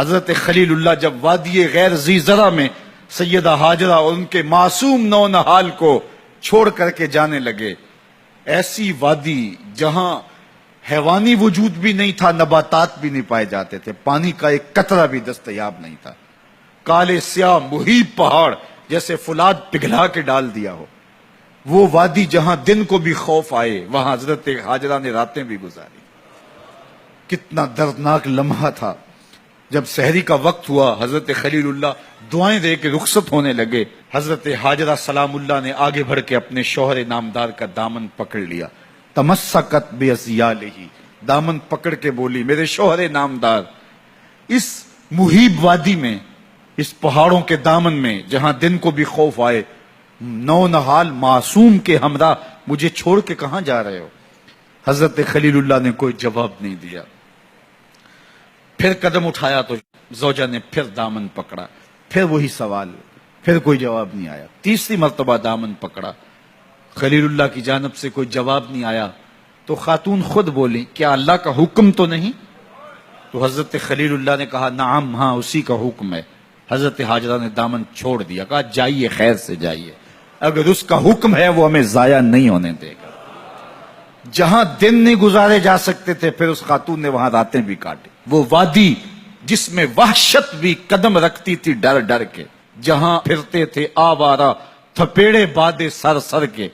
حضرت خلیل اللہ جب وادی غیر ذی زرع میں سیدہ ہاجرہ اور ان کے معصوم نو نحال کو چھوڑ کر کے جانے لگے، ایسی وادی جہاں حیوانی وجود بھی نہیں تھا، نباتات بھی نہیں پائے جاتے تھے، پانی کا ایک قطرہ بھی دستیاب نہیں تھا، کالے سیاہ محیط پہاڑ جیسے فولاد پگھلا کے ڈال دیا ہو، وہ وادی جہاں دن کو بھی خوف آئے وہاں حضرت ہاجرہ نے راتیں بھی گزاری۔ کتنا دردناک لمحہ تھا جب سحری کا وقت ہوا، حضرت خلیل اللہ دعائیں دے کے رخصت ہونے لگے، حضرت ہاجرہ سلام اللہ نے آگے بڑھ کے اپنے شوہر نامدار کا دامن پکڑ لیا، تمسکت بعصیالہ، دامن پکڑ کے بولی میرے شوہر نامدار، اس محیب وادی میں، اس پہاڑوں کے دامن میں جہاں دن کو بھی خوف آئے، نو نحال معصوم کے ہمراہ مجھے چھوڑ کے کہاں جا رہے ہو؟ حضرت خلیل اللہ نے کوئی جواب نہیں دیا، پھر قدم اٹھایا تو زوجہ نے پھر دامن پکڑا، پھر وہی سوال، پھر کوئی جواب نہیں آیا، تیسری مرتبہ دامن پکڑا، خلیل اللہ کی جانب سے کوئی جواب نہیں آیا، تو خاتون خود بولی کیا اللہ کا حکم تو نہیں؟ تو حضرت خلیل اللہ نے کہا نعم، ہاں اسی کا حکم ہے۔ حضرت ہاجرہ نے دامن چھوڑ دیا، کہا جائیے خیر سے جائیے، اگر اس کا حکم ہے وہ ہمیں ضائع نہیں ہونے دے گا۔ جہاں دن نہیں گزارے جا سکتے تھے پھر اس خاتون نے وہاں راتیں بھی کاٹی، وہ وادی جس میں وحشت بھی قدم رکھتی تھی ڈر ڈر کے، جہاں پھرتے تھے آوارہ تھپیڑے بادے سر سر کے،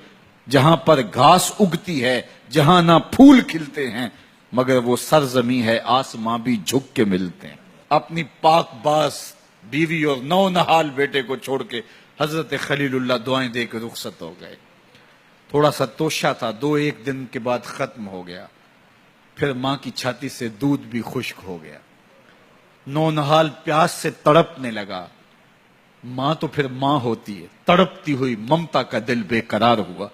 جہاں پر گھاس اگتی ہے، جہاں نہ پھول کھلتے ہیں، مگر وہ سرزمین ہے آسماں بھی جھک کے ملتے ہیں۔ اپنی پاک باز بیوی اور نو نحال بیٹے کو چھوڑ کے حضرت خلیل اللہ دعائیں دے کے رخصت ہو گئے۔ تھوڑا سا توشہ تھا، 2-1 دن کے بعد ختم ہو گیا، پھر ماں کی چھاتی سے دودھ بھی خشک ہو گیا، نو نحال پیاس سے تڑپنے لگا، ماں تو پھر ماں ہوتی ہے، تڑپتی ہوئی ممتا کا دل بے قرار ہوا۔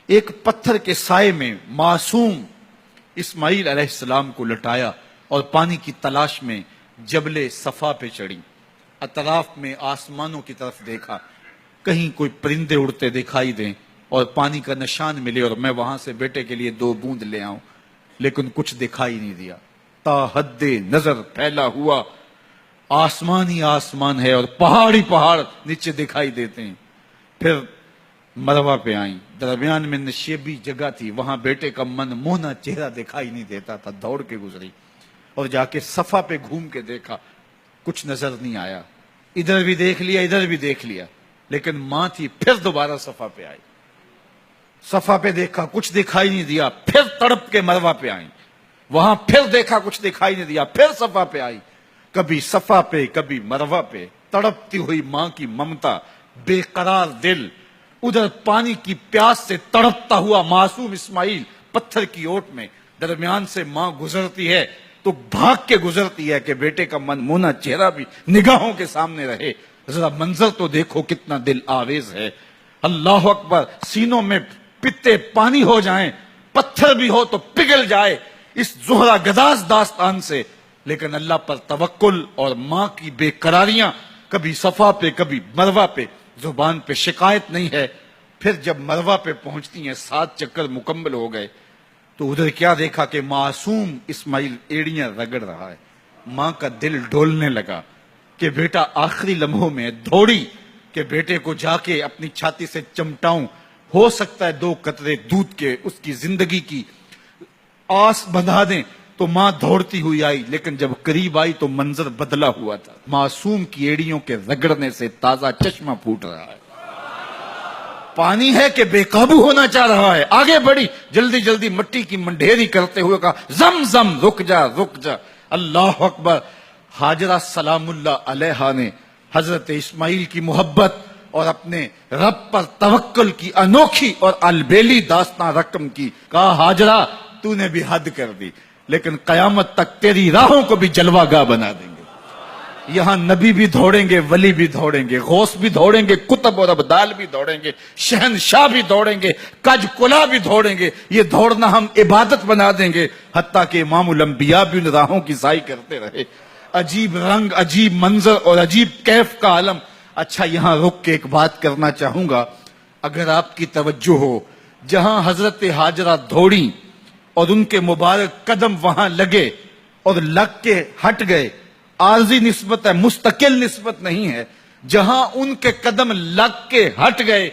ایک پتھر کے سائے میں معصوم اسماعیل علیہ السلام کو لٹایا اور پانی کی تلاش میں جبل صفا پہ چڑھی، اطراف میں آسمانوں کی طرف دیکھا، کہیں کوئی پرندے اڑتے دکھائی دیں اور پانی کا نشان ملے اور میں وہاں سے بیٹے کے لیے 2 بوند لے آؤں، لیکن کچھ دکھائی نہیں دیا۔ تا حد نظر پھیلا ہوا آسمان ہی آسمان ہے اور پہاڑ ہی پہاڑ نیچے دکھائی دیتے ہیں۔ پھر مروہ پہ آئیں، درمیان میں نشیبی جگہ تھی، وہاں بیٹے کا من موہنا چہرہ دکھائی نہیں دیتا تھا، دوڑ کے گزری اور جا کے صفا پہ گھوم کے دیکھا، کچھ نظر نہیں آیا، ادھر بھی دیکھ لیا ادھر بھی دیکھ لیا، لیکن ماں تھی، پھر دوبارہ صفا پہ آئی، صفا پہ دیکھا کچھ دکھائی نہیں دیا، پھر تڑپ کے مروہ پہ آئیں، وہاں پھر دیکھا کچھ دکھائی نہیں دیا، پھر صفا پہ آئی، کبھی صفا پہ کبھی مروہ پہ، تڑپتی ہوئی ماں کی ممتا، بے قرار دل، ادھر پانی کی پیاس سے تڑپتا ہوا معصوم اسماعیل پتھر کی اوٹ میں، درمیان سے ماں گزرتی ہے تو بھاگ کے گزرتی ہے کہ بیٹے کا من مونا چہرہ بھی نگاہوں کے سامنے رہے۔ ذرا منظر تو دیکھو کتنا دل آویز ہے، اللہ اکبر، سینوں میں پتے پانی ہو جائیں، پتھر بھی ہو تو پگھل جائے اس زہرہ گداز داستان سے، لیکن اللہ پر توکل اور ماں کی بے قراریاں، کبھی صفا پہ کبھی مروہ پہ، زبان پہ شکایت نہیں ہے۔ پھر جب مروہ پہ پہنچتی ہیں، 7 چکر مکمل ہو گئے، تو ادھر کیا دیکھا کہ معصوم اسماعیل ایڑیاں رگڑ رہا ہے۔ ماں کا دل ڈولنے لگا کہ بیٹا آخری لمحوں میں دوڑی کہ بیٹے کو جا کے اپنی چھاتی سے چمٹاؤں، ہو سکتا ہے 2 قطرے دودھ کے اس کی زندگی کی آس بندھا دیں، تو ماں دوڑتی ہوئی آئی، لیکن جب قریب آئی تو منظر بدلا ہوا تھا، معصوم کی ایڑیوں کے رگڑنے سے تازہ چشمہ پھوٹ رہا ہے، پانی ہے کہ بے قابو ہونا چاہ رہا ہے، آگے بڑھی، جلدی جلدی مٹی کی منڈھیری کرتے ہوئے کہا زم زم رک جا رک جا، اللہ اکبر۔ ہاجرہ سلام اللہ علیہا نے حضرت اسماعیل کی محبت اور اپنے رب پر توکل کی انوکھی اور البیلی داستان رقم کی، کہا ہاجرہ تو نے بھی حد کر دی، لیکن قیامت تک تیری راہوں کو بھی جلوہ گاہ بنا دیں گے، یہاں نبی بھی دوڑیں گے، ولی بھی دوڑیں گے، غوث بھی دوڑیں گے، کتب اور ابدال بھی دوڑیں گے، شہنشاہ بھی دوڑیں گے، کج کلا بھی دوڑیں گے، یہ دوڑنا ہم عبادت بنا دیں گے، حتیٰ کہ امام الانبیاء بھی ان راہوں کی سائی کرتے رہے۔ عجیب رنگ، عجیب منظر اور عجیب کیف کا عالم۔ اچھا، یہاں رک کے ایک بات کرنا چاہوں گا، اگر آپ کی توجہ ہو، جہاں حضرت ہاجرہ دوڑی اور ان کے مبارک قدم وہاں لگے اور لگ کے ہٹ گئے، عارضی نسبت ہے، مستقل نسبت نہیں ہے، جہاں ان کے قدم لگ کے ہٹ گئے